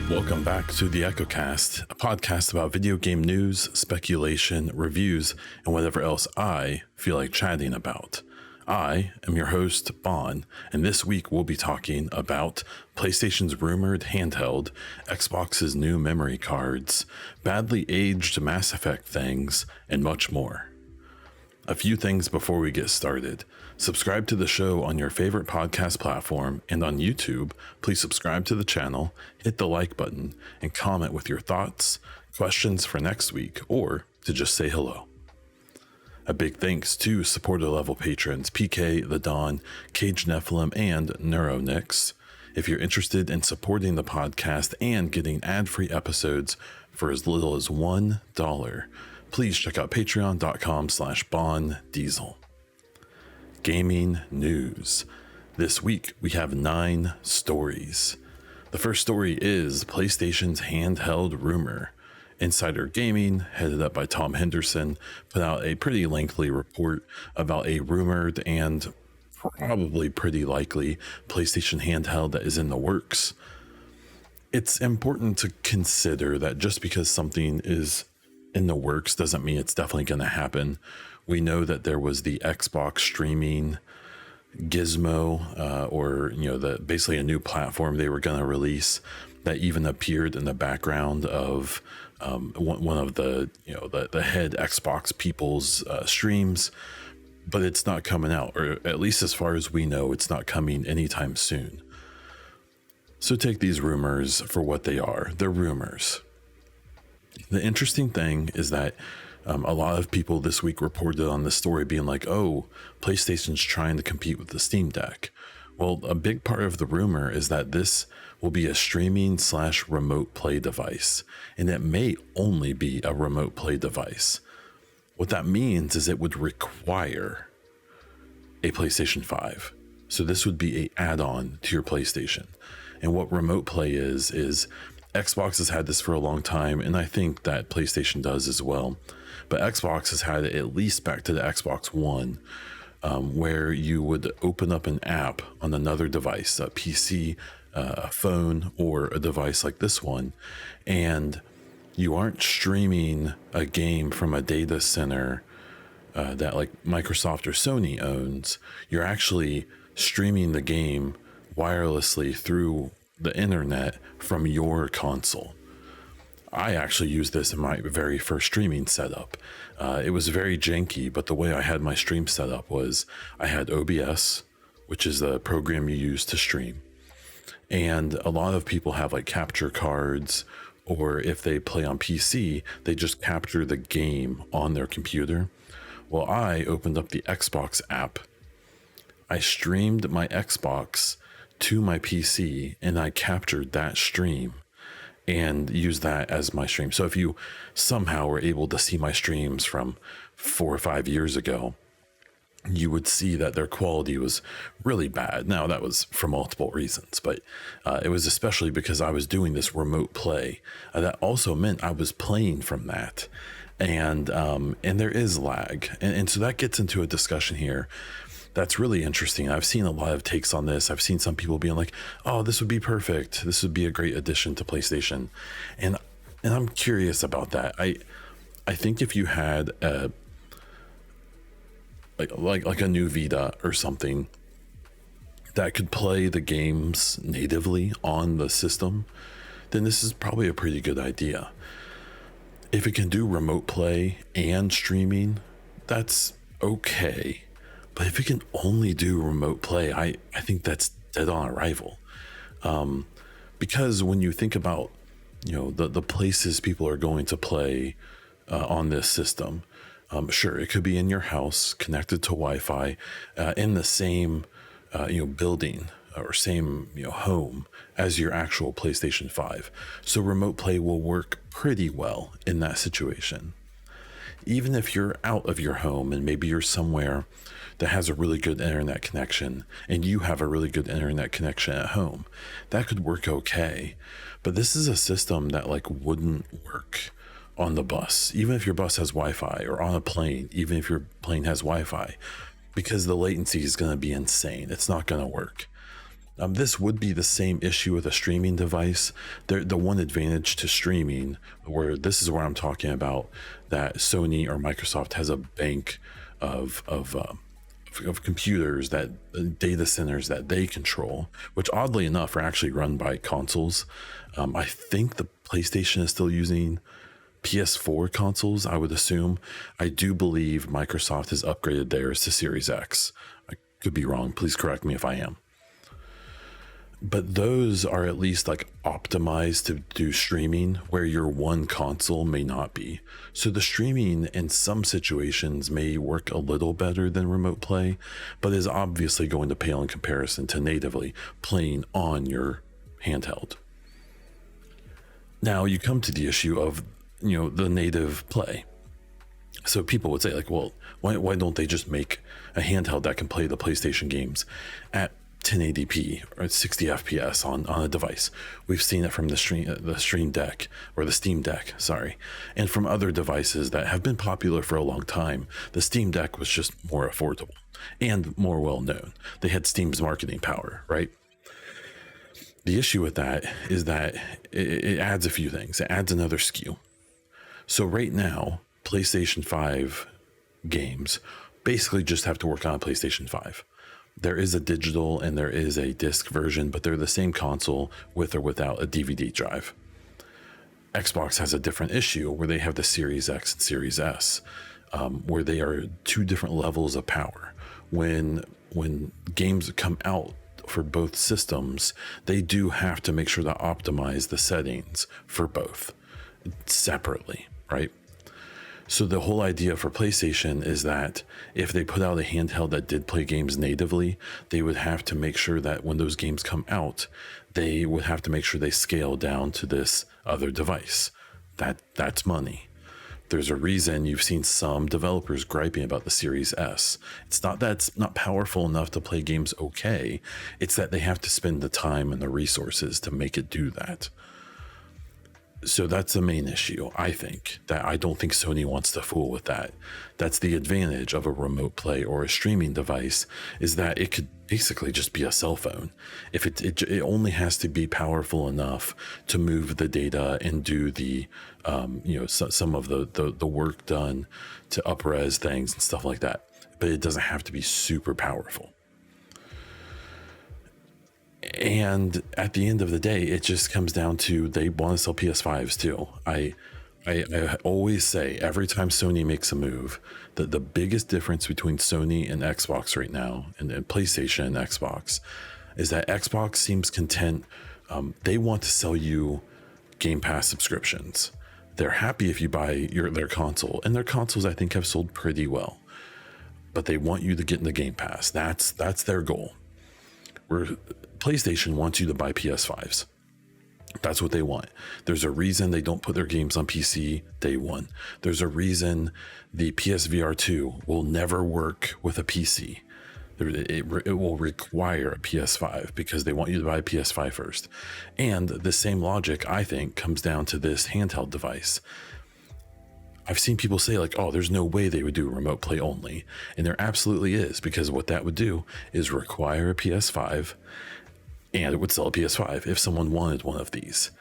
Welcome back to the EchoCast, a podcast about video game news, speculation, reviews, and whatever else I feel like chatting about. I am your host, Bon, and this week we'll be talking about PlayStation's rumored handheld, Xbox's new memory cards, badly aged Mass Effect things, and much more. A few things before we get started. Subscribe to the show on your favorite podcast platform, and on YouTube, please subscribe to the channel, hit the like button, and comment with your thoughts, questions for next week, or to just say hello. A big thanks to supporter level patrons PK, The Dawn, Cage Nephilim, and Neuronix. If you're interested in supporting the podcast and getting ad-free episodes for as little as $1, please check out patreon.com/BonDiesel. Gaming news. This week we have 9 stories. The first story is PlayStation's handheld rumor. Insider Gaming, headed up by Tom Henderson, put out a pretty lengthy report about a rumored and probably pretty likely PlayStation handheld that is in the works. It's important to consider that just because something is in the works doesn't mean it's definitely going to happen. We know that there was the Xbox streaming gizmo, or basically a new platform they were going to release that even appeared in the background of one of the head Xbox people's streams, but it's not coming out, or at least as far as we know, it's not coming anytime soon. So take these rumors for what they are. They're rumors. The interesting thing is that a lot of people this week reported on this story being like, oh, PlayStation's trying to compete with the Steam Deck. Well, a big part of the rumor is that this will be a streaming/remote play device, and it may only be a remote play device. What that means is it would require a PlayStation 5. So this would be an add-on to your PlayStation. And what remote play is Xbox has had this for a long time, and I think that PlayStation does as well. But Xbox has had it at least back to the Xbox One, where you would open up an app on another device, a PC, a phone, or a device like this one, and you aren't streaming a game from a data center that like Microsoft or Sony owns. You're actually streaming the game wirelessly through the internet from your console. I actually used this in my very first streaming setup. It was very janky, but the way I had my stream set up was I had OBS, which is the program you use to stream. And a lot of people have like capture cards, or if they play on PC, they just capture the game on their computer. Well, I opened up the Xbox app. I streamed my Xbox to my PC, and I captured that stream and used that as my stream. So if you somehow were able to see my streams from 4 or 5 years ago, you would see that their quality was really bad. Now, that was for multiple reasons, but it was especially because I was doing this remote play. That also meant I was playing from that, and there is lag, and so that gets into a discussion here that's really interesting. I've seen a lot of takes on this. I've seen some people being like, oh, this would be perfect. This would be a great addition to PlayStation. And I'm curious about that. I think if you had a like a new Vita or something that could play the games natively on the system, then this is probably a pretty good idea. If it can do remote play and streaming, that's okay. But if it can only do remote play, I think that's dead on arrival. Because when you think about, the places people are going to play on this system, sure, it could be in your house, connected to Wi-Fi, in the same, building or same, home as your actual PlayStation 5. So remote play will work pretty well in that situation. Even if you're out of your home and maybe you're somewhere that has a really good internet connection and you have a really good internet connection at home, that could work okay. But this is a system that wouldn't work on the bus. Even if your bus has Wi-Fi, or on a plane, even if your plane has Wi-Fi, because the latency is going to be insane. It's not going to work. This would be the same issue with a streaming device. The one advantage to streaming, where this is where I'm talking about, that Sony or Microsoft has a bank of computers, that data centers that they control, which oddly enough are actually run by consoles. I think the PlayStation is still using PS4 consoles, I would assume. I do believe Microsoft has upgraded theirs to Series X. I could be wrong. Please correct me if I am. But those are at least like optimized to do streaming, where your one console may not be. So the streaming in some situations may work a little better than remote play, but is obviously going to pale in comparison to natively playing on your handheld. Now you come to the issue of, the native play. So people would say like, well, why don't they just make a handheld that can play the PlayStation games at 1080p or at 60 FPS on a device? We've seen it from the Stream Deck, or the Steam Deck, sorry, and from other devices that have been popular for a long time. The Steam Deck was just more affordable and more well known. They had Steam's marketing power, right? The issue with that is that it adds a few things. It adds another SKU. So right now, PlayStation 5 games basically just have to work on a PlayStation 5. There is a digital and there is a disc version, but they're the same console with or without a DVD drive. Xbox has a different issue where they have the Series X and Series S, where they are two different levels of power. When games come out for both systems, they do have to make sure to optimize the settings for both separately, right? So the whole idea for PlayStation is that if they put out a handheld that did play games natively, they would have to make sure that when those games come out, they would have to make sure they scale down to this other device. That's money. There's a reason you've seen some developers griping about the Series S. It's not that it's not powerful enough to play games okay. It's that they have to spend the time and the resources to make it do that. So that's the main issue, I think, that I don't think Sony wants to fool with that. That's the advantage of a remote play or a streaming device, is that it could basically just be a cell phone. If it only has to be powerful enough to move the data and do the, some of the work done to upres things and stuff like that. But it doesn't have to be super powerful. And at the end of the day, it just comes down to they want to sell PS5s too. I always say every time Sony makes a move, that the biggest difference between Sony and Xbox right now, and PlayStation and Xbox, is that Xbox seems content. They want to sell you Game Pass subscriptions. They're happy if you buy their console, and their consoles I think have sold pretty well. But they want you to get in the Game Pass. That's their goal. Where PlayStation wants you to buy PS5s. That's what they want. There's a reason they don't put their games on PC day one. There's a reason the PSVR 2 will never work with a PC. It will require a PS5 because they want you to buy a PS5 first. And the same logic, I think, comes down to this handheld device. I've seen people say like, oh, there's no way they would do remote play only. And there absolutely is, because what that would do is require a PS5, and it would sell a PS5 if someone wanted one of these.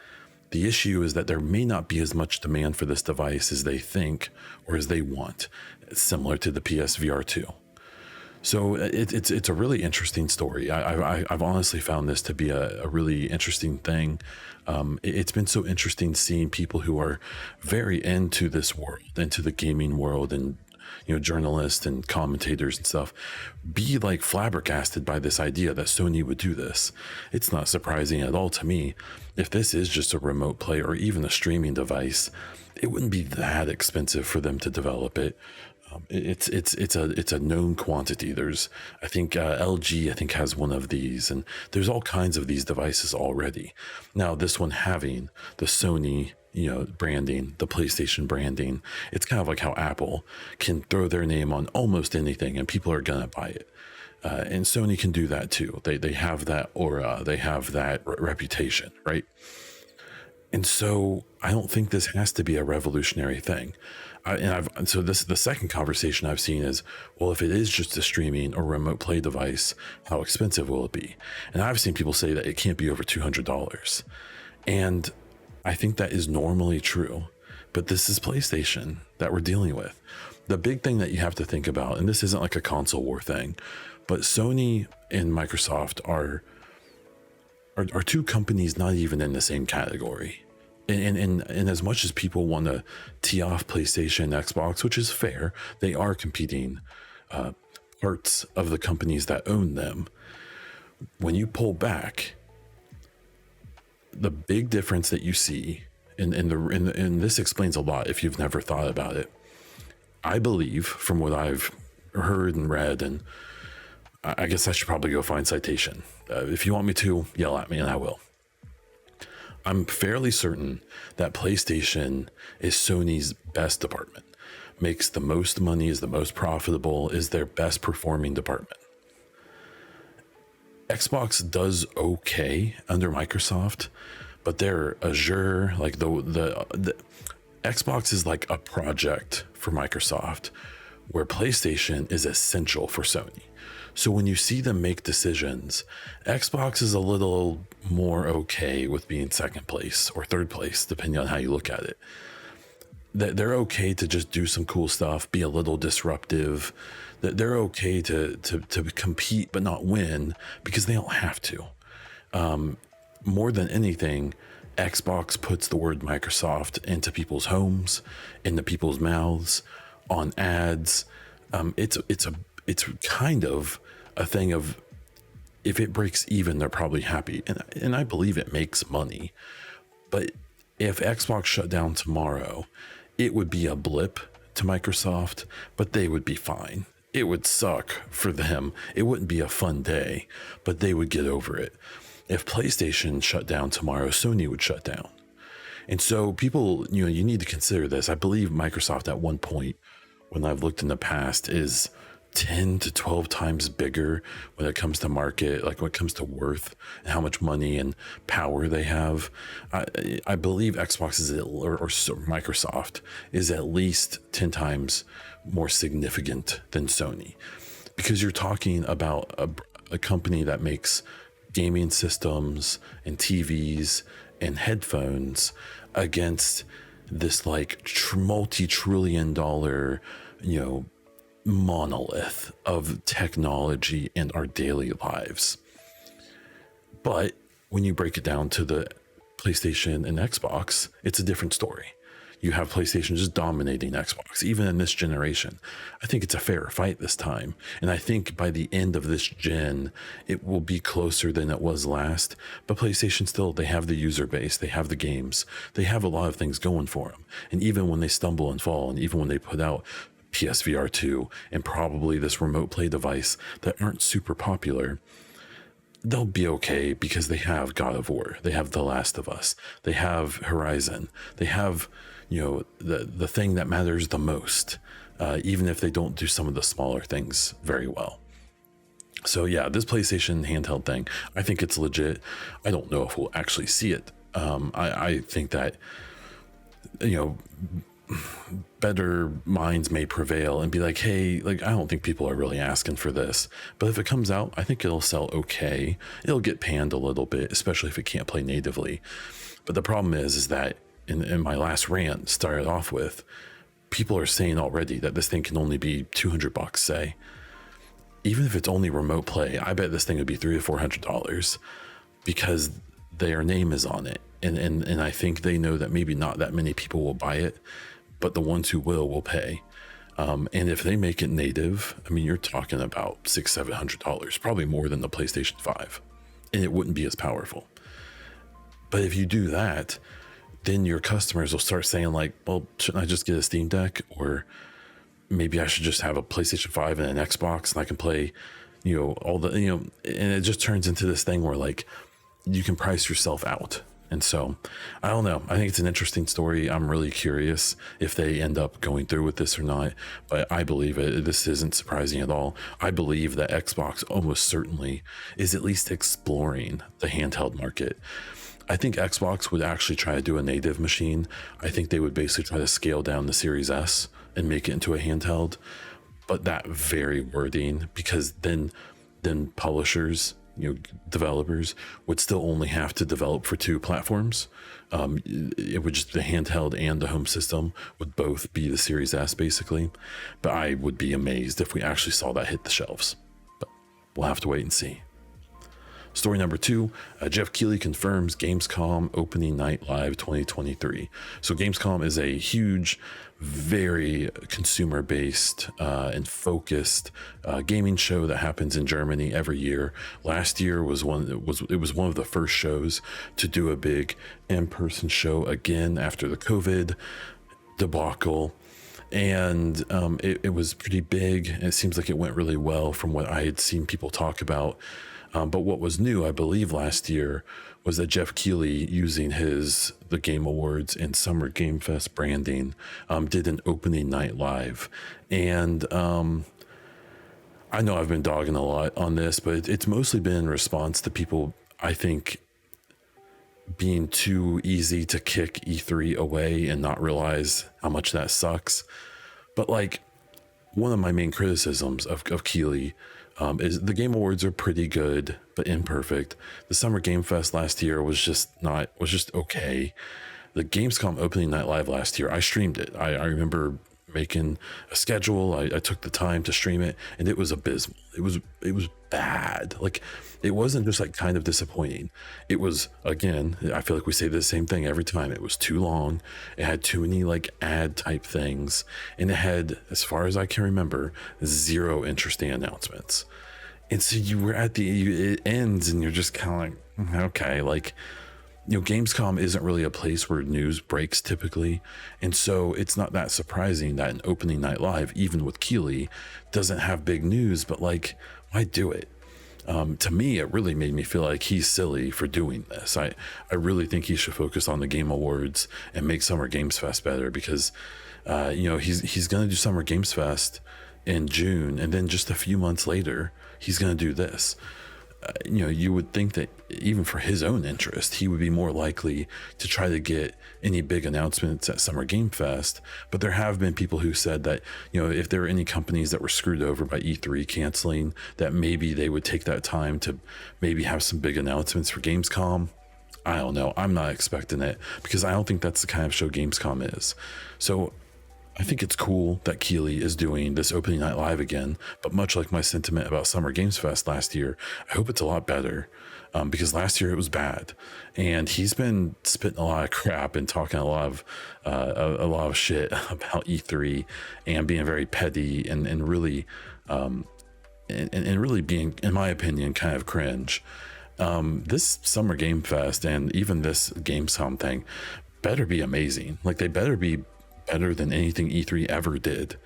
The issue is that there may not be as much demand for this device as they think or as they want. It's similar to the PSVR 2. So it's a really interesting story. I've honestly found this to be a really interesting thing. It's been so interesting seeing people who are very into this world, into the gaming world, and journalists and commentators and stuff, be like flabbergasted by this idea that Sony would do this. It's not surprising at all to me. If this is just a remote play or even a streaming device, it wouldn't be that expensive for them to develop it. It's a known quantity. I think LG has one of these, and there's all kinds of these devices already. Now this one having the Sony branding, the PlayStation branding, it's kind of like how Apple can throw their name on almost anything and people are gonna buy it. And Sony can do that too. They have that aura, they have that reputation, right? And so I don't think this has to be a revolutionary thing. So this the second conversation I've seen is, well, if it is just a streaming or remote play device, how expensive will it be? And I've seen people say that it can't be over $200, and I think that is normally true, but this is PlayStation that we're dealing with. The big thing that you have to think about, and this isn't like a console war thing, but Sony and Microsoft are two companies not even in the same category. And as much as people want to tee off PlayStation and Xbox, which is fair, they are competing parts of the companies that own them. When you pull back, the big difference that you see, and this explains a lot if you've never thought about it. I believe, from what I've heard and read, and I guess I should probably go find citation. If you want me to, yell at me and I will. I'm fairly certain that PlayStation is Sony's best department, makes the most money, is the most profitable, is their best performing department. Xbox does okay under Microsoft, but their Azure, like the Xbox is like a project for Microsoft, where PlayStation is essential for Sony. So when you see them make decisions, Xbox is a little more okay with being second place or third place, depending on how you look at it. They're okay to just do some cool stuff, be a little disruptive. They're okay to compete but not win because they don't have to. More than anything, Xbox puts the word Microsoft into people's homes, into people's mouths, on ads. It's kind of a thing of, if it breaks even, they're probably happy. And I believe it makes money. But if Xbox shut down tomorrow, it would be a blip to Microsoft, but they would be fine. It would suck for them. It wouldn't be a fun day, but they would get over it. If PlayStation shut down tomorrow, Sony would shut down. And so people, you need to consider this. I believe Microsoft at one point, when I've looked in the past, is 10 to 12 times bigger when it comes to market, like when it comes to worth and how much money and power they have. I believe Xbox is or Microsoft is at least 10 times more significant than Sony, because you're talking about a company that makes gaming systems and TVs and headphones against this like multi-trillion dollar, monolith of technology in our daily lives. But when you break it down to the PlayStation and Xbox, it's a different story. You have PlayStation just dominating Xbox, even in this generation. I think it's a fair fight this time. And I think by the end of this gen, it will be closer than it was last. But PlayStation still, they have the user base, they have the games, they have a lot of things going for them. And even when they stumble and fall, and even when they put out PSVR 2 and probably this remote play device that aren't super popular, they'll be okay because they have God of War, they have The Last of Us, they have Horizon, they have the thing that matters the most, even if they don't do some of the smaller things very well. So yeah, this PlayStation handheld thing, I think it's legit. I don't know if we'll actually see it. I think that better minds may prevail and be like, hey, like, I don't think people are really asking for this, but if it comes out, I think it'll sell okay. It'll get panned a little bit, especially if it can't play natively. But the problem is that in my last rant started off with, people are saying already that this thing can only be $200, say. Even if it's only remote play, I bet this thing would be $300 to $400 because their name is on it. And I think they know that maybe not that many people will buy it, but the ones who will pay. And if they make it native, I mean, you're talking about $600-700, probably more than the PlayStation 5, and it wouldn't be as powerful. But if you do that, then your customers will start saying like, well, shouldn't I just get a Steam Deck? Or maybe I should just have a PlayStation 5 and an Xbox and I can play, all the, and it just turns into this thing where like you can price yourself out. And so I don't know. I think it's an interesting story. I'm really curious if they end up going through with this or not, but I believe it. This isn't surprising at all. I believe that Xbox almost certainly is at least exploring the handheld market. I think Xbox would actually try to do a native machine. I think they would basically try to scale down the Series S and make it into a handheld. But that very wording, because then publishers, developers would still only have to develop for two platforms. It would just, the handheld and the home system would both be the Series S basically. But I would be amazed if we actually saw that hit the shelves. But we'll have to wait and see. Story number 2, Jeff Keighley confirms Gamescom opening night live 2023. So Gamescom is a huge, very consumer-based and focused gaming show that happens in Germany every year. Last year was one of the first shows to do a big in-person show again after the COVID debacle. And it was pretty big. It seems like it went really well from what I had seen people talk about. But what was new, I believe, last year was that Jeff Keighley, using the Game Awards and Summer Game Fest branding, did an opening night live. And I know I've been dogging a lot on this, but it's mostly been in response to people, I think, being too easy to kick E3 away and not realize how much that sucks. But like, one of my main criticisms of Keighley is the Game Awards are pretty good, but imperfect. The Summer Game Fest last year was just okay. The Gamescom opening night live last year, I streamed it. I remember making a schedule. I took the time to stream it, and it was abysmal. It was bad. Like, it wasn't just like kind of disappointing. It was, again, I feel like we say the same thing every time. It was too long. It had too many like ad type things, and it had, as far as I can remember, 0 interesting announcements. And so you were it ends, and you're just kind of like, okay, like, Gamescom isn't really a place where news breaks typically. And so it's not that surprising that an opening night live, even with Keighley, doesn't have big news, but like, why do it? To me, it really made me feel like he's silly for doing this. I really think he should focus on the Game Awards and make Summer Games Fest better, because, he's going to do Summer Games Fest in June, and then just a few months later, he's going to do this. You would think that even for his own interest, he would be more likely to try to get any big announcements at Summer Game Fest. But there have been people who said that, if there were any companies that were screwed over by E3 canceling, that maybe they would take that time to maybe have some big announcements for Gamescom. I don't know. I'm not expecting it, because I don't think that's the kind of show Gamescom is. So I think it's cool that Keighley is doing this opening night live again, but much like my sentiment about Summer Games Fest last year, I hope it's a lot better, because last year it was bad, and he's been spitting a lot of crap and talking a lot of shit about E3 and being very petty and really and really being, in my opinion, kind of cringe. This Summer Game Fest and even this Gamescom thing better be amazing. Like, they better be better than anything E3 ever did,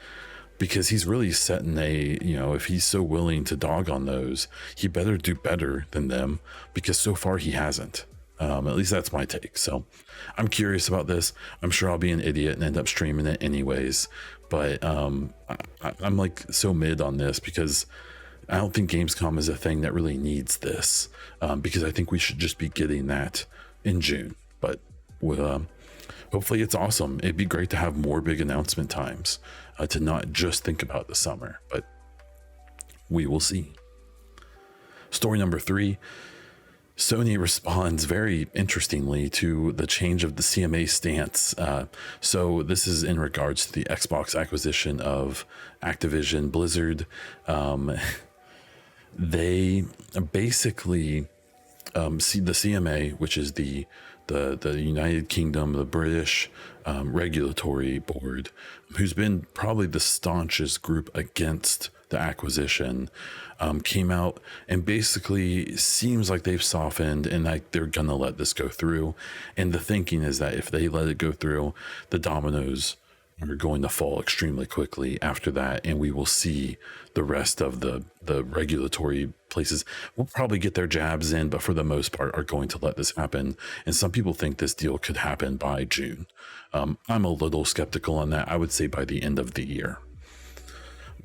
because he's really setting if he's so willing to dog on those, he better do better than them, because so far he hasn't. At least that's my take. So I'm curious about this. I'm sure I'll be an idiot and end up streaming it anyways, but I'm like so mid on this, because I don't think Gamescom is a thing that really needs this, because I think we should just be getting that in June. But hopefully it's awesome. It'd be great to have more big announcement times, to not just think about the summer, but we will see. Story number 3, Sony responds very interestingly to the change of the CMA stance. So this is in regards to the Xbox acquisition of Activision Blizzard. They basically see the CMA, which is the United Kingdom, the British regulatory board, who's been probably the staunchest group against the acquisition, came out and basically seems like they've softened and like they're gonna let this go through. And the thinking is that if they let it go through, the dominoes are going to fall extremely quickly after that, and we will see the rest of the regulatory places will probably get their jabs in, but for the most part are going to let this happen. And some people think this deal could happen by June. I'm a little skeptical on that. I would say by the end of the year.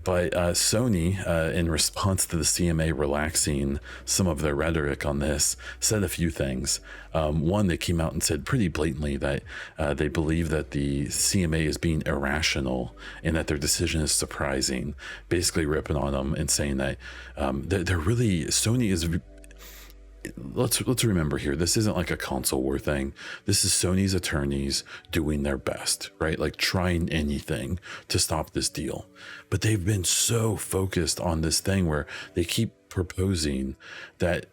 But Sony, in response to the CMA relaxing some of their rhetoric on this, said a few things. One, they came out and said pretty blatantly that they believe that the CMA is being irrational and that their decision is surprising, basically ripping on them and saying that they're really, Sony is, let's remember here, this isn't like a console war thing. This is Sony's attorneys doing their best, right? Like trying anything to stop this deal. But they've been so focused on this thing where they keep proposing that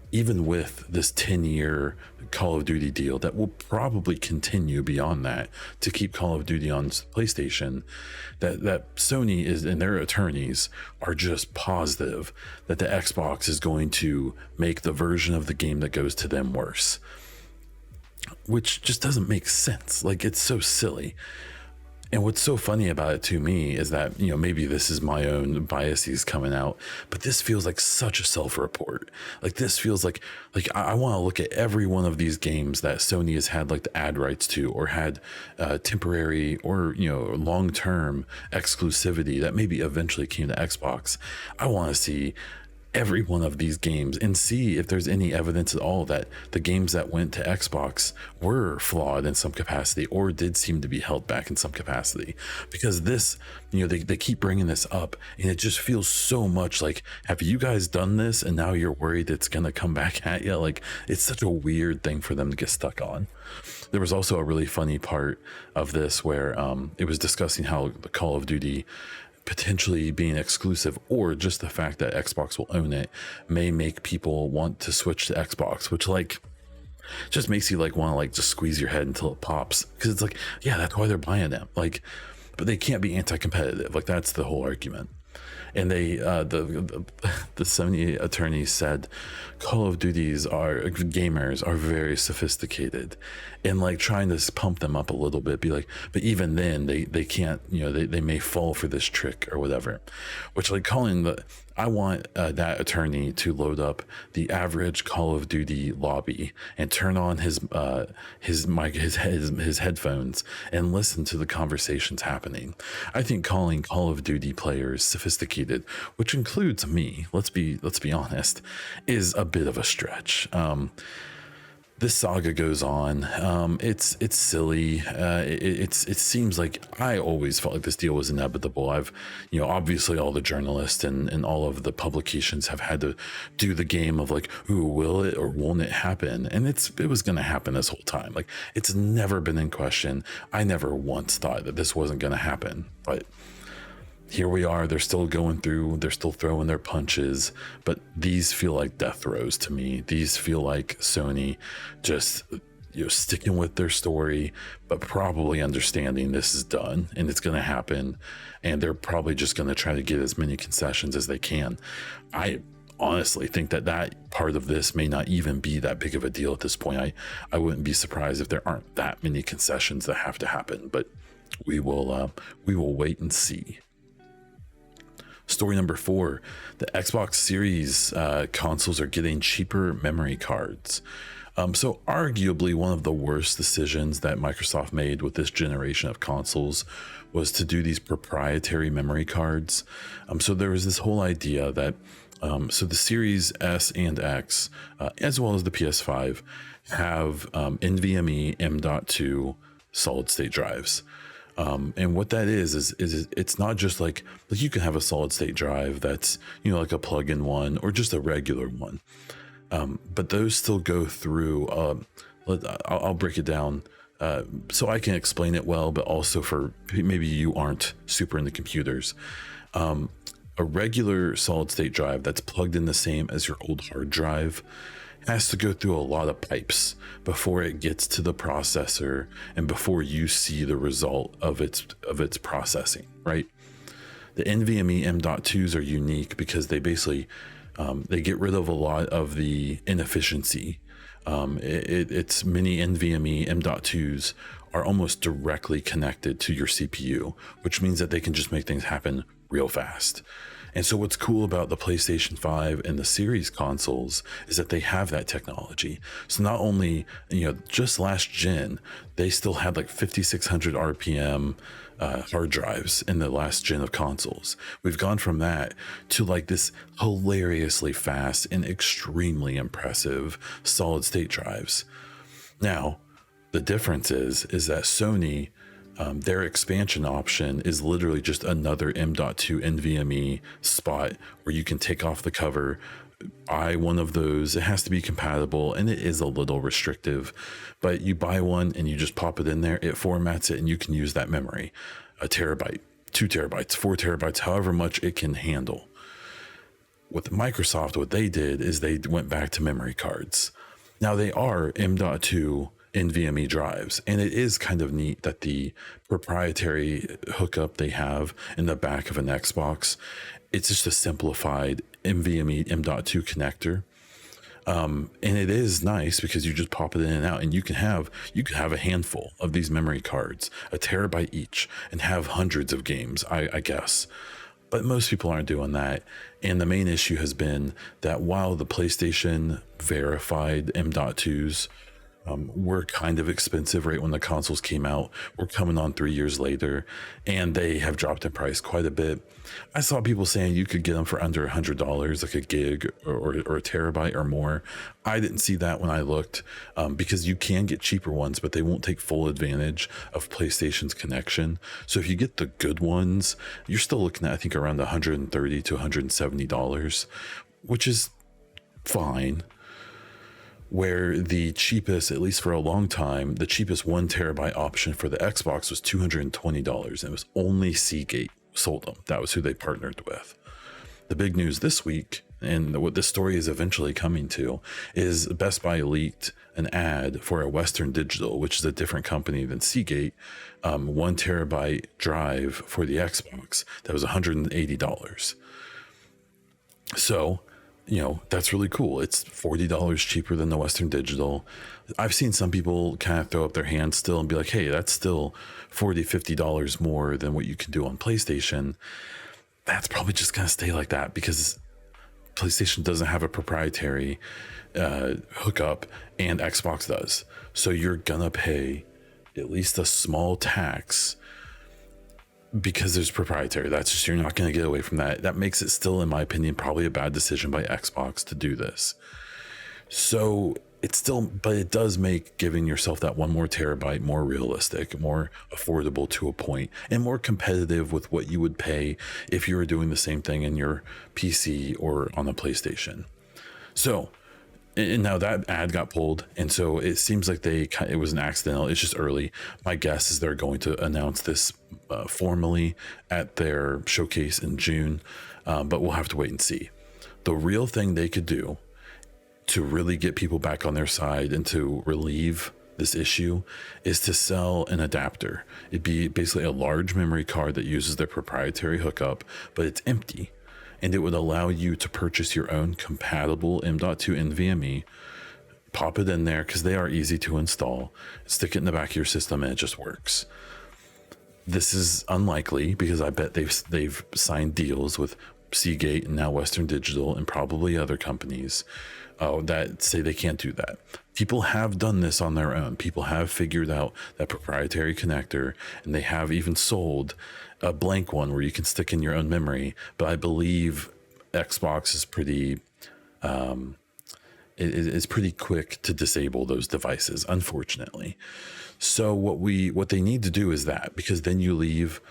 even with this 10-year Call of Duty deal that will probably continue beyond that to keep Call of Duty on PlayStation, that Sony is, and their attorneys are just positive that the Xbox is going to make the version of the game that goes to them worse, which just doesn't make sense. Like, it's so silly. And what's so funny about it to me is that, you know, maybe this is my own biases coming out, but this feels like such a self-report. Like, this feels like I want to look at every one of these games that Sony has had like the ad rights to, or had temporary or, you know, long-term exclusivity that maybe eventually came to Xbox. I want to see every one of these games and see if there's any evidence at all that the games that went to Xbox were flawed in some capacity or did seem to be held back in some capacity. Because this, you know, they keep bringing this up and it just feels so much like, have you guys done this and now you're worried it's gonna come back at you? Like, it's such a weird thing for them to get stuck on. There was also a really funny part of this where it was discussing how the Call of Duty potentially being exclusive, or just the fact that Xbox will own it, may make people want to switch to Xbox, which like just makes you like want to like just squeeze your head until it pops, because it's like, yeah, that's why they're buying them. Like, but they can't be anti-competitive. Like, that's the whole argument. And they the Sony attorney said Call of Duty's gamers are very sophisticated, and like trying to pump them up a little bit, be like, but even then they can't, you know, they may fall for this trick or whatever. Which, like, I want that attorney to load up the average Call of Duty lobby and turn on his mic, his headphones, and listen to the conversations happening. I think calling Call of Duty players sophisticated, which includes me, let's be honest, is a bit of a stretch. This saga goes on. It's silly. It seems like, I always felt like this deal was inevitable. You know, obviously all the journalists and all of the publications have had to do the game of like, ooh, will it or won't it happen? And it was going to happen this whole time. Like, it's never been in question. I never once thought that this wasn't going to happen, but here we are. They're still going through, they're still throwing their punches, but these feel like death throes to me. These feel like Sony just, you know, sticking with their story, but probably understanding this is done and it's going to happen, and they're probably just going to try to get as many concessions as they can. I honestly think that part of this may not even be that big of a deal at this point. I wouldn't be surprised if there aren't that many concessions that have to happen, but we will wait and see. Story number 4, the Xbox Series consoles are getting cheaper memory cards. So arguably one of the worst decisions that Microsoft made with this generation of consoles was to do these proprietary memory cards. So there was this whole idea that so the Series S and X, as well as the PS5, have NVMe M.2 solid state drives. And what that is it's not just like you can have a solid state drive that's, you know, like a plug-in one or just a regular one. But those still go through, I'll break it down so I can explain it well, but also for maybe you aren't super into computers. A regular solid state drive that's plugged in the same as your old hard drive has to go through a lot of pipes before it gets to the processor and before you see the result of its processing, right? The NVMe M.2s are unique because they basically they get rid of a lot of the inefficiency. It's many NVMe M.2s are almost directly connected to your CPU, which means that they can just make things happen real fast. And so what's cool about the PlayStation 5 and the series consoles is that they have that technology. So not only, just last gen, they still had like 5600 RPM hard drives in the last gen of consoles. We've gone from that to like this hilariously fast and extremely impressive solid state drives. Now, the difference is that Sony, their expansion option is literally just another M.2 NVMe spot where you can take off the cover, buy one of those. It has to be compatible, and it is a little restrictive, but you buy one and you just pop it in there, it formats it, and you can use that memory, 1 terabyte, 2 terabytes, 4 terabytes, however much it can handle. With Microsoft, what they did is they went back to memory cards. Now they are M.2 NVMe drives, and it is kind of neat that the proprietary hookup they have in the back of an Xbox, it's just a simplified NVMe M.2 connector. And it is nice because you just pop it in and out, and you can have a handful of these memory cards, 1 terabyte each, and have hundreds of games, I guess. But most people aren't doing that. And the main issue has been that while the PlayStation verified M.2s were kind of expensive right when the consoles came out, we're coming on 3 years later, and they have dropped in price quite a bit. I saw people saying you could get them for under $100, like a gig or a terabyte or more. I didn't see that when I looked, because you can get cheaper ones, but they won't take full advantage of PlayStation's connection. So if you get the good ones, you're still looking at, I think, around $130 to $170, which is fine. Where the cheapest, at least for a long time, the cheapest 1 terabyte option for the Xbox was $220, and it was only Seagate sold them. That was who they partnered with. The big news this week, and what this story is eventually coming to, is Best Buy leaked an ad for a Western Digital, which is a different company than Seagate, 1 terabyte drive for the Xbox that was $180. So, that's really cool. It's $40 cheaper than the Western Digital. I've seen some people kind of throw up their hands still and be like, hey, that's still $40, $50 more than what you can do on PlayStation. That's probably just going to stay like that because PlayStation doesn't have a proprietary hookup and Xbox does. So you're going to pay at least a small tax because there's proprietary. That's just, you're not going to get away from that. That makes it still, in my opinion, probably a bad decision by Xbox to do this. So but it does make giving yourself that 1 more terabyte more realistic, more affordable to a point, and more competitive with what you would pay if you were doing the same thing in your PC or on a PlayStation. So, and now that ad got pulled, and so it seems like it was an accidental. It's just early. My guess is they're going to announce this formally at their showcase in June, but we'll have to wait and see. The real thing they could do to really get people back on their side and to relieve this issue is to sell an adapter. It'd be basically a large memory card that uses their proprietary hookup, but it's empty. And it would allow you to purchase your own compatible M.2 NVMe, pop it in there because they are easy to install, stick it in the back of your system, and it just works. This is unlikely because I bet they've signed deals with Seagate and now Western Digital and probably other companies that say they can't do that. People have done this on their own. People have figured out that proprietary connector, and they have even sold a blank one where you can stick in your own memory. But I believe Xbox is pretty it's pretty quick to disable those devices, unfortunately. So what they need to do is that, because then you leave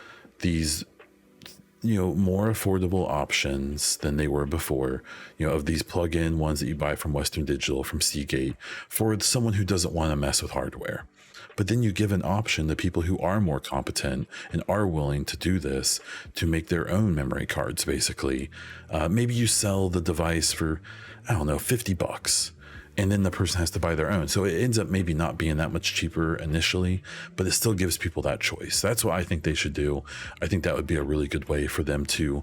these more affordable options than they were before, of these plug-in ones that you buy from Western Digital, from Seagate, for someone who doesn't want to mess with hardware. But then you give an option to people who are more competent and are willing to do this, to make their own memory cards, basically. Maybe you sell the device for, I don't know, $50, and then the person has to buy their own. So it ends up maybe not being that much cheaper initially, but it still gives people that choice. That's what I think they should do. I think that would be a really good way for them to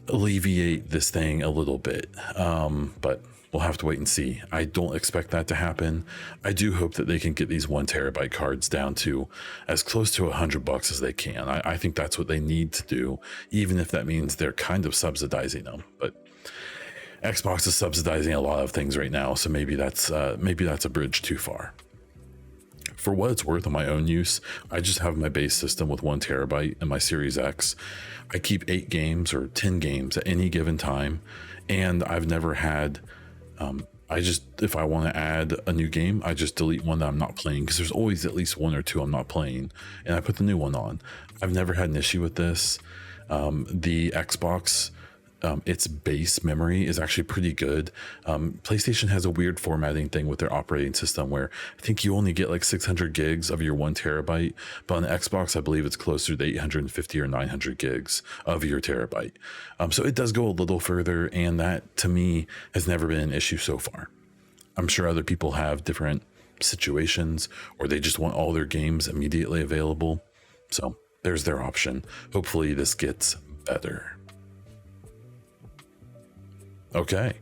alleviate this thing a little bit. But we'll have to wait and see. I don't expect that to happen. I do hope that they can get these 1 TB cards down to as close to $100 as they can. I think that's what they need to do, even if that means they're kind of subsidizing them. But Xbox is subsidizing a lot of things right now, so maybe that's a bridge too far. For what it's worth, on my own use, I just have my base system with 1 TB and my Series X. I keep 8 games or 10 games at any given time, and I've never had if I want to add a new game, I just delete one that I'm not playing, because there's always at least 1 or 2 I'm not playing, and I put the new one on. I've never had an issue with this. The Xbox, its base memory is actually pretty good. PlayStation has a weird formatting thing with their operating system where I think you only get like 600 gigs of your 1 TB, but on the Xbox, I believe it's closer to 850 or 900 gigs of your terabyte. So it does go a little further, and that to me has never been an issue so far. I'm sure other people have different situations, or they just want all their games immediately available. So there's their option. Hopefully this gets better. Okay,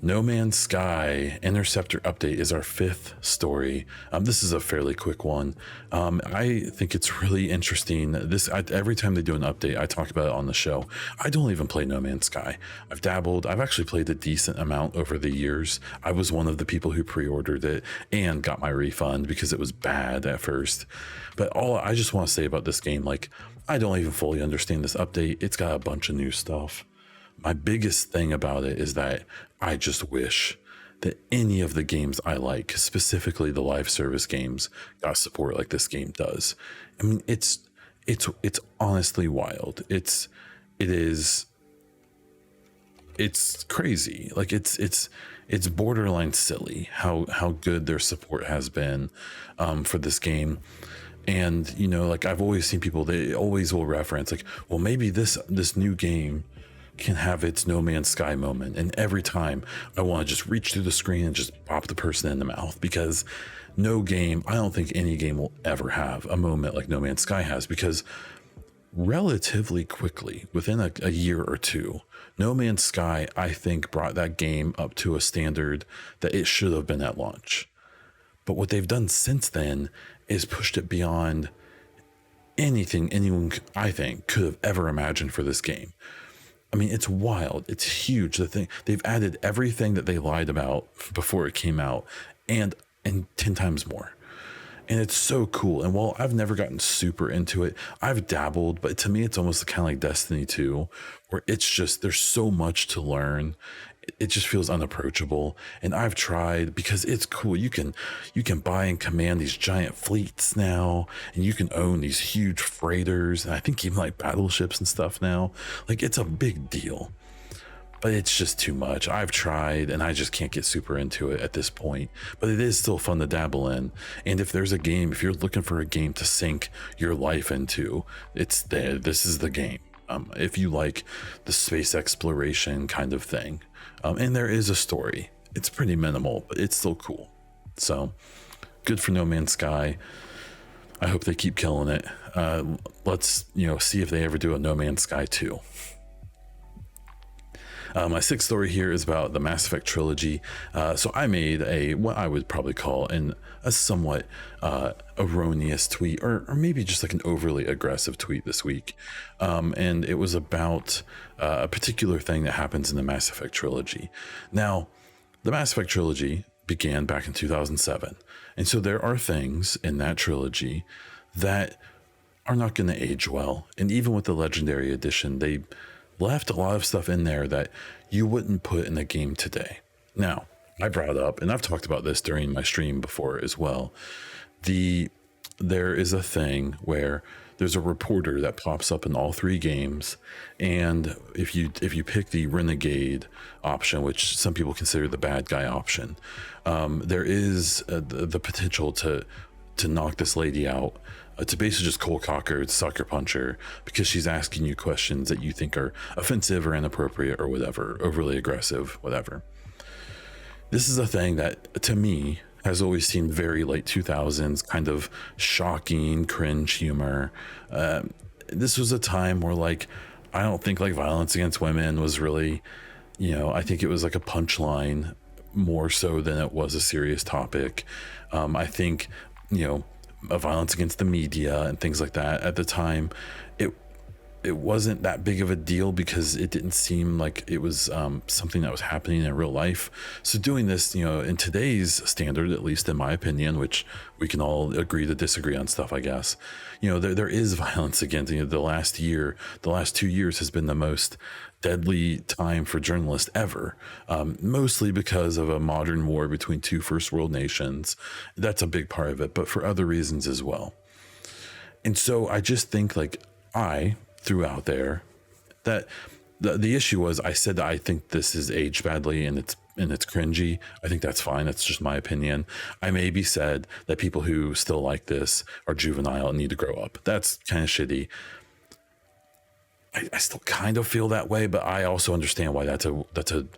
No Man's Sky Interceptor update is our 5th story. This is a fairly quick one. I think it's really interesting. Every time they do an update, I talk about it on the show. I don't even play No Man's Sky. I've dabbled. I've actually played a decent amount over the years. I was one of the people who pre-ordered it and got my refund because it was bad at first. But all I just want to say about this game, like, I don't even fully understand this update. It's got a bunch of new stuff. My biggest thing about it is that I just wish that any of the games I like, specifically the live service games, got support like this game does. I mean, it's honestly wild. It's crazy. Like it's borderline silly how good their support has been for this game. And you know, like I've always seen people, they always will reference like, well, maybe this new game can have its No Man's Sky moment, and every time I want to just reach through the screen and just pop the person in the mouth, because I don't think any game will ever have a moment like No Man's Sky has, because relatively quickly, within a year or two, No Man's Sky, I think, brought that game up to a standard that it should have been at launch. But what they've done since then is pushed it beyond anything anyone, I think, could have ever imagined for this game. I mean, it's wild. It's huge. They've added everything that they lied about before it came out, and 10 times more. And it's so cool. And while I've never gotten super into it, I've dabbled, but to me, it's almost kind of like Destiny 2, where it's just, there's so much to learn. It just feels unapproachable. And I've tried, because it's cool. You can buy and command these giant fleets now, and you can own these huge freighters, and I think even like battleships and stuff now. Like, it's a big deal, but it's just too much. I've tried, and I just can't get super into it at this point, but it is still fun to dabble in. And if there's a game, if you're looking for a game to sink your life into, this is the game. If you like the space exploration kind of thing. And there is a story. It's pretty minimal, but it's still cool. So good for No Man's Sky. I hope they keep killing it. Let's see if they ever do a No Man's Sky 2. My 6th story here is about the Mass Effect trilogy. So I made what I would probably call a somewhat erroneous tweet, or maybe just like an overly aggressive tweet this week. And it was about a particular thing that happens in the Mass Effect trilogy. Now, the Mass Effect trilogy began back in 2007. And so there are things in that trilogy that are not going to age well. And even with the Legendary Edition, they left a lot of stuff in there that you wouldn't put in a game today. Now, I brought up, and I've talked about this during my stream before as well, there is a thing where there's a reporter that pops up in all 3 games, and if you pick the Renegade option, which some people consider the bad guy option, there is the potential to knock this lady out, to basically just cold cock her, sucker punch her, because she's asking you questions that you think are offensive or inappropriate or whatever, overly aggressive, whatever. This is a thing that, to me, has always seemed very late 2000s, kind of shocking, cringe humor. This was a time where, like, I don't think like violence against women was really I think it was like a punchline more so than it was a serious topic. I think, violence against the media and things like that at the time, it it wasn't that big of a deal because it didn't seem like it was something that was happening in real life. So doing this, in today's standard, at least in my opinion, which we can all agree to disagree on stuff, I guess, there is violence against, the last 2 years has been the most deadly time for journalists ever, mostly because of a modern war between two first world nations. That's a big part of it, but for other reasons as well. And so I just think I threw out there that the issue was I said that I think this is aged badly and it's cringy. I think that's fine. That's just my opinion. I maybe said that people who still like this are juvenile and need to grow up. That's kind of shitty. I still kind of feel that way, but I also understand why that's an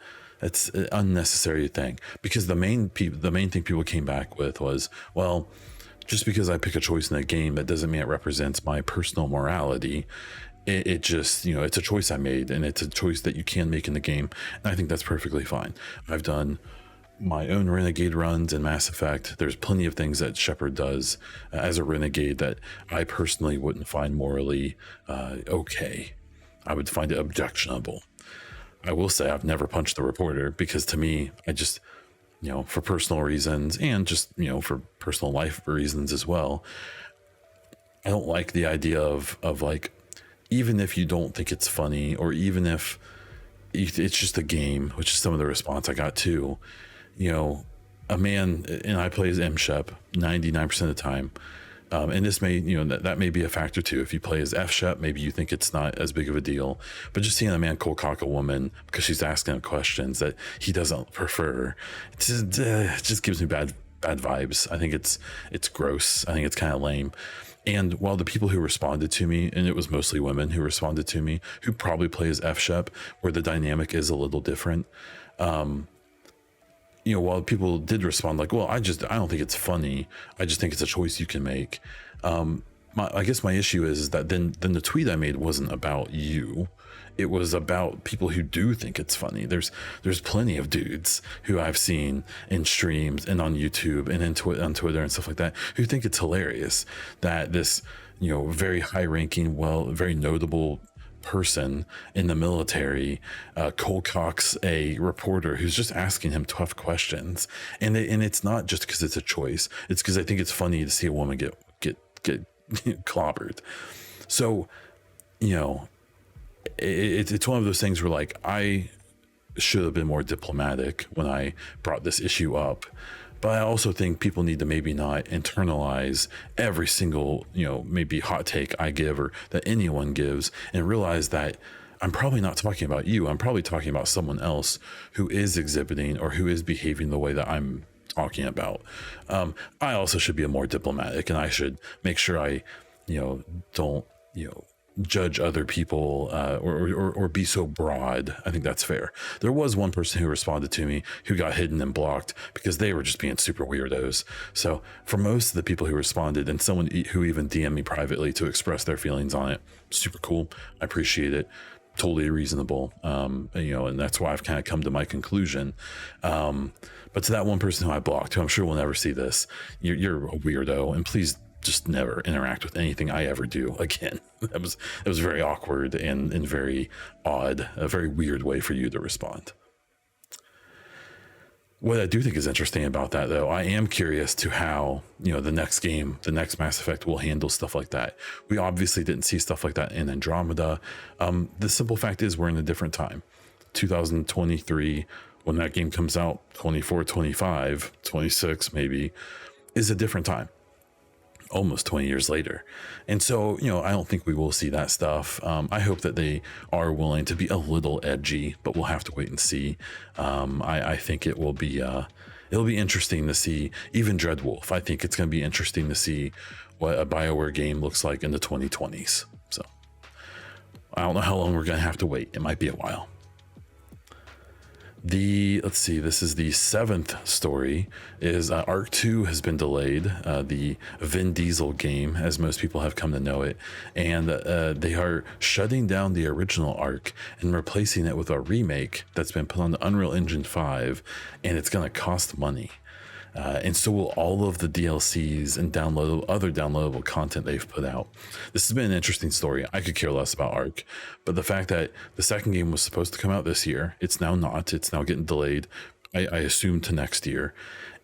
unnecessary thing, because the main thing people came back with was, well, just because I pick a choice in a game, that doesn't mean it represents my personal morality. It just, it's a choice I made, and it's a choice that you can make in the game. And I think that's perfectly fine. I've done my own Renegade runs in Mass Effect. There's plenty of things that Shepard does as a Renegade that I personally wouldn't find morally okay. I would find it objectionable. I will say I've never punched the reporter, because to me, I just, for personal reasons and just, for personal life reasons as well, I don't like the idea of even if you don't think it's funny, or even if it's just a game, which is some of the response I got too, a man, and I play as M-Shep 99% of the time. And this may, that may be a factor too. If you play as F-Shep, maybe you think it's not as big of a deal, but just seeing a man cold cock a woman because she's asking him questions that he doesn't prefer, it just gives me bad vibes. I think it's gross. I think it's kind of lame. And while the people who responded to me, and it was mostly women who responded to me, who probably play as F-Shep, where the dynamic is a little different, while people did respond well, I don't think it's funny. I just think it's a choice you can make. I guess my issue is that then the tweet I made wasn't about you. It was about people who do think it's funny. There's plenty of dudes who I've seen in streams and on YouTube and on Twitter and stuff like that who think it's hilarious that this, very high ranking, very notable person in the military cold cocks a reporter who's just asking him tough questions, and it's not just because it's a choice. It's because I think it's funny to see a woman get clobbered. So it's one of those things where I should have been more diplomatic when I brought this issue up. But I also think people need to maybe not internalize every single, maybe hot take I give or that anyone gives, and realize that I'm probably not talking about you. I'm probably talking about someone else who is exhibiting or who is behaving the way that I'm talking about. I also should be more diplomatic, and I should make sure I, don't, judge other people or be so broad. I think that's fair. There was one person who responded to me who got hidden and blocked because they were just being super weirdos. So for most of the people who responded, and someone who even DM'd me privately to express their feelings on it, super cool. I appreciate it. Totally reasonable. And that's why I've kind of come to my conclusion. But to that one person who I blocked, who I'm sure will never see this, you're a weirdo, and please just never interact with anything I ever do again. That was very awkward and very odd, a very weird way for you to respond. What I do think is interesting about that, though, I am curious to how, the next game, the next Mass Effect, will handle stuff like that. We obviously didn't see stuff like that in Andromeda. The simple fact is we're in a different time. 2023, when that game comes out, 24, 25, 26 maybe, is a different time. Almost 20 years later. And so, I don't think we will see that stuff. I hope that they are willing to be a little edgy, but we'll have to wait and see. I think it will be, it'll be interesting to see even Dreadwolf. I think it's going to be interesting to see what a BioWare game looks like in the 2020s. So I don't know how long we're going to have to wait. It might be a while. Let's see, this is the seventh story, is Arc 2 has been delayed, the Vin Diesel game, as most people have come to know it, and they are shutting down the original Arc and replacing it with a remake that's been put on the Unreal Engine 5, and it's going to cost money. And so will all of the DLCs and other downloadable content they've put out. This has been an interesting story. I could care less about Ark, but the fact that the second game was supposed to come out this year, it's now not. It's now getting delayed, I assume, to next year.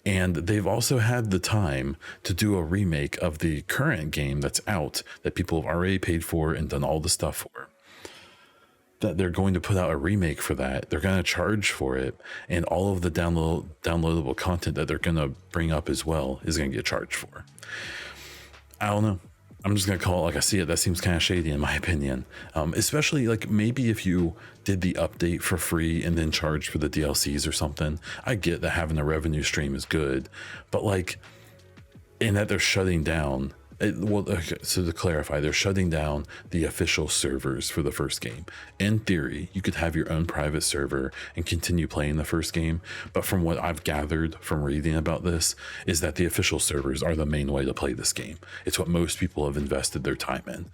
And they've also had the time to do a remake of the current game that's out that people have already paid for and done all the stuff for. That they're going to put out a remake for that. They're going to charge for it, and all of the downloadable content that they're going to bring up as well is going to get charged for. I don't know. I'm just going to call it like I see it. That seems kind of shady in my opinion. Especially like maybe if you did the update for free and then charged for the DLCs or something. I get that having a revenue stream is good, but like, in that they're shutting down. So to clarify, they're shutting down the official servers for the first game. In theory, you could have your own private server and continue playing the first game. But from what I've gathered from reading about this, is that the official servers are the main way to play this game. It's what most people have invested their time in.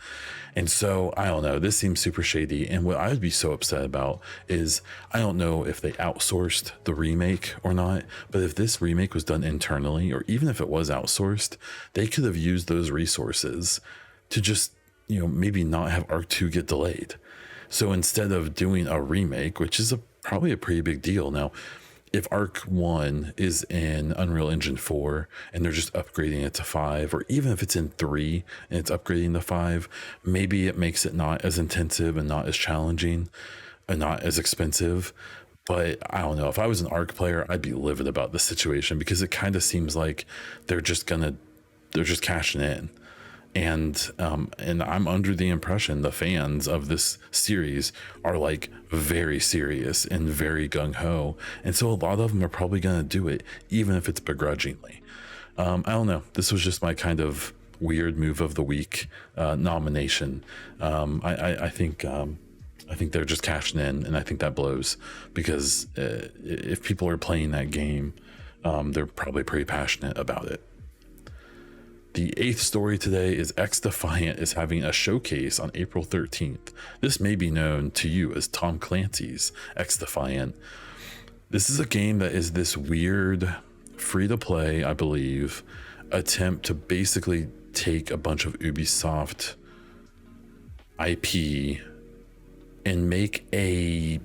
And so, I don't know, this seems super shady. And what I would be so upset about is, I don't know if they outsourced the remake or not, but if this remake was done internally, or even if it was outsourced, they could have used those resources to just, maybe not have Arc 2 get delayed. So instead of doing a remake, which is probably a pretty big deal. Now, if Arc 1 is in Unreal Engine 4 and they're just upgrading it to 5, or even if it's in 3 and it's upgrading to 5, maybe it makes it not as intensive and not as challenging and not as expensive. But I don't know, if I was an Arc player, I'd be livid about this situation, because it kind of seems like they're just cashing in. And I'm under the impression the fans of this series are like very serious and very gung-ho. And so a lot of them are probably going to do it, even if it's begrudgingly. I don't know. This was just my kind of weird move of the week nomination. I think they're just cashing in, and I think that blows, because if people are playing that game, they're probably pretty passionate about it. The eighth story today is XDefiant is having a showcase on April 13th. This may be known to you as Tom Clancy's XDefiant. This is a game that is this weird free-to-play, I believe, attempt to basically take a bunch of Ubisoft IP and make a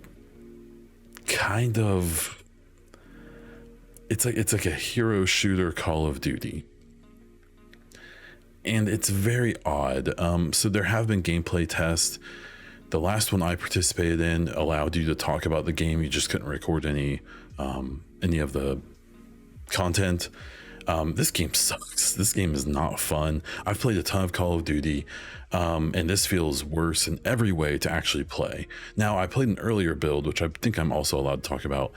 kind of, it's like a hero shooter Call of Duty. And it's very odd. So there have been gameplay tests. The last one I participated in allowed you to talk about the game. You just couldn't record any of the content. This game sucks. This game is not fun. I've played a ton of Call of Duty, and this feels worse in every way to actually play. Now, I played an earlier build, which I think I'm also allowed to talk about.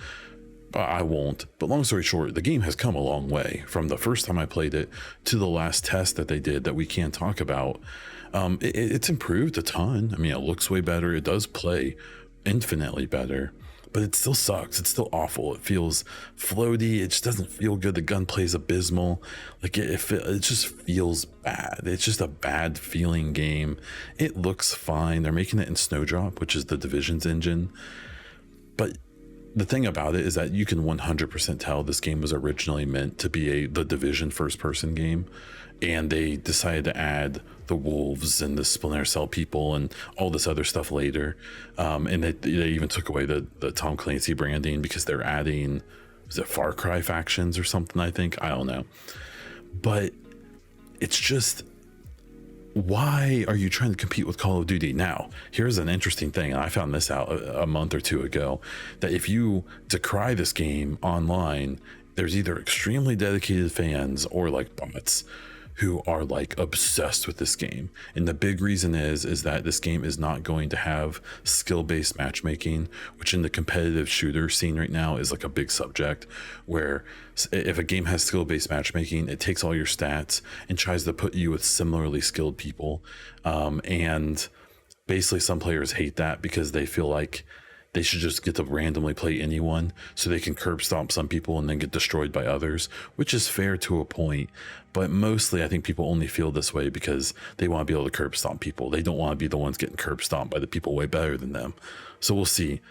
I won't, but long story short, the game has come a long way from the first time I played it to the last test that they did that we can't talk about. It's improved a ton. I mean, it looks way better. It does play infinitely better, but it still sucks. It's still awful. It feels floaty. It just doesn't feel good. The gunplay is abysmal. Like it just feels bad. It's just a bad feeling game. It looks fine. They're making it in Snowdrop, which is the Division's engine, but the thing about it is that you can 100% tell this game was originally meant to be the Division first-person game, and they decided to add the wolves and the Splinter Cell people and all this other stuff later. And they even took away the Tom Clancy branding because they're adding, is it Far Cry factions or something, I think? I don't know. But it's just, why are you trying to compete with Call of Duty? Now, here's an interesting thing, and I found this out a month or two ago, that if you decry this game online, there's either extremely dedicated fans or like bots who are like obsessed with this game. And the big reason is that this game is not going to have skill-based matchmaking, which in the competitive shooter scene right now is like a big subject, where if a game has skill-based matchmaking, it takes all your stats and tries to put you with similarly skilled people. And basically some players hate that because they feel like they should just get to randomly play anyone so they can curb stomp some people and then get destroyed by others, which is fair to a point. But mostly I think people only feel this way because they want to be able to curb stomp people. They don't want to be the ones getting curb stomped by the people way better than them. So we'll see.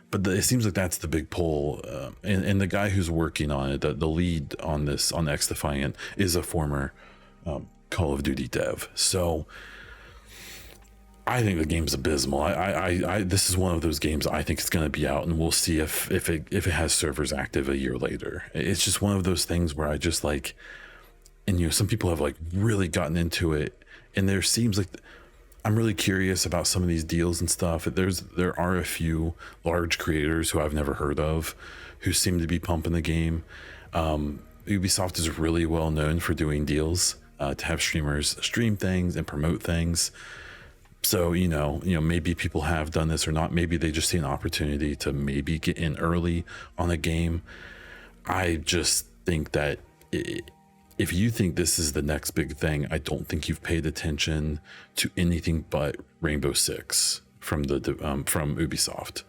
But it seems like that's the big pull. And the guy who's working on it, the lead on this, on XDefiant, is a former Call of Duty dev. So I think the game's abysmal. This is one of those games I think it's going to be out, and we'll see if it has servers active a year later. It's just one of those things where I just like, and you know, some people have like really gotten into it, and there seems like I'm really curious about some of these deals and stuff. There are a few large creators who I've never heard of who seem to be pumping the game. Ubisoft is really well known for doing deals to have streamers stream things and promote things. So, you know, maybe people have done this or not. Maybe they just see an opportunity to maybe get in early on a game. I just think that if you think this is the next big thing, I don't think you've paid attention to anything but Rainbow Six from Ubisoft.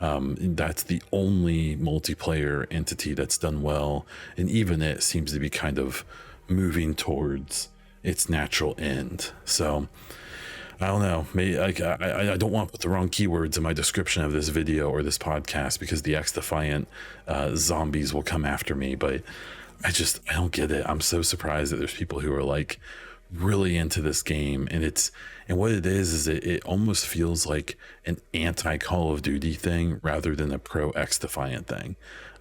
That's the only multiplayer entity that's done well, and even it seems to be kind of moving towards its natural end. So I don't know. Maybe I don't want to put the wrong keywords in my description of this video or this podcast because the XDefiant zombies will come after me. But I don't get it. I'm so surprised that there's people who are like really into this game, and what it is it almost feels like an anti Call of Duty thing rather than a pro XDefiant thing.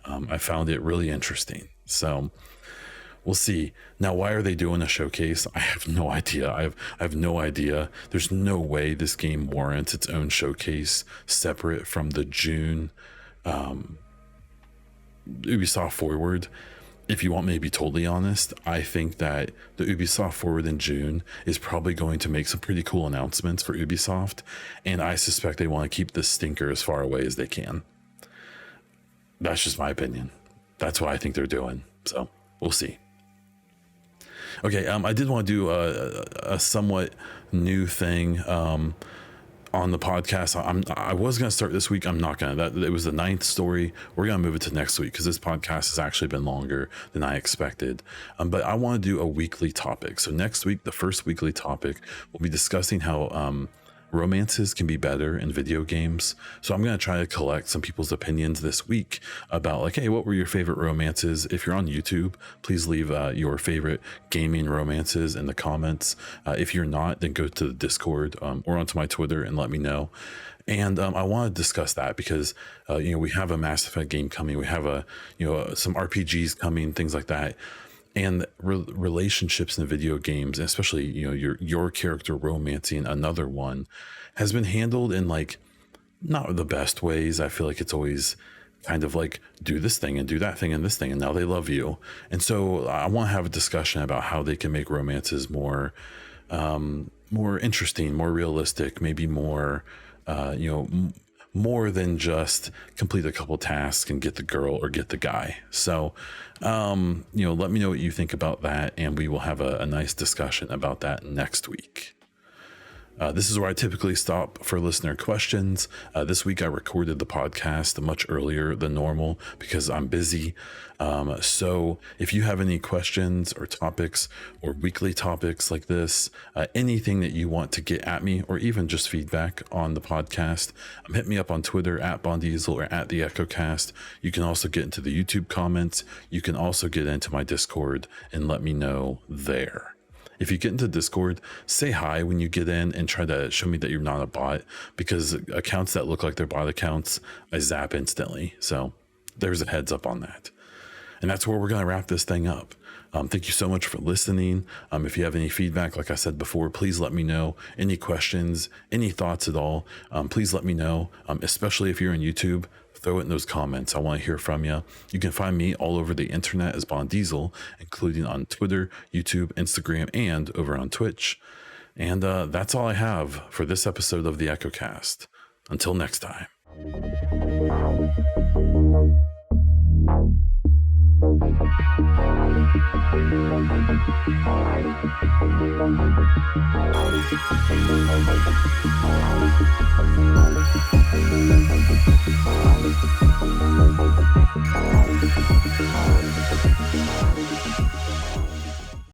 I found it really interesting. So we'll see. Now, why are they doing a showcase? I have no idea. I have no idea. There's no way this game warrants its own showcase separate from the June Ubisoft Forward. If you want me to be totally honest, I think that the Ubisoft Forward in June is probably going to make some pretty cool announcements for Ubisoft, and I suspect they want to keep this stinker as far away as they can. That's just my opinion. That's what I think they're doing. So we'll see. Okay, I did want to do a somewhat new thing on the podcast. I was going to start this week. I'm not going to. It was the 9th story. We're going to move it to next week because this podcast has actually been longer than I expected. But I want to do a weekly topic. So next week, the first weekly topic, we'll be discussing how romances can be better in video games. So I'm going to try to collect some people's opinions this week about like, hey, what were your favorite romances? If you're on YouTube, please leave your favorite gaming romances in the comments. If you're not, then go to the Discord or onto my Twitter and let me know. And I want to discuss that because we have a Mass Effect game coming. We have some RPGs coming, things like that. And relationships in video games, especially your character romancing another one, has been handled in like not the best ways. I feel like it's always kind of like do this thing and do that thing and this thing, and now they love you. And so I want to have a discussion about how they can make romances more interesting, more realistic, maybe more more than just complete a couple tasks and get the girl or get the guy. So, let me know what you think about that, and we will have a nice discussion about that next week. This is where I typically stop for listener questions. This week I recorded the podcast much earlier than normal because I'm busy. So if you have any questions or topics or weekly topics like this, anything that you want to get at me or even just feedback on the podcast, hit me up on Twitter at Bondiesel or at the EchoCast. You can also get into the YouTube comments. You can also get into my Discord and let me know there. If you get into Discord, say hi when you get in and try to show me that you're not a bot, because accounts that look like they're bot accounts, I zap instantly. So there's a heads up on that. And that's where we're going to wrap this thing up. Thank you so much for listening. If you have any feedback, like I said before, please let me know. Any questions, any thoughts at all, please let me know, especially if you're on YouTube. Throw it in those comments. I want to hear from you. You can find me all over the internet as Bondiesel, including on Twitter, YouTube, Instagram, and over on Twitch. And that's all I have for this episode of the EchoCast. Until next time.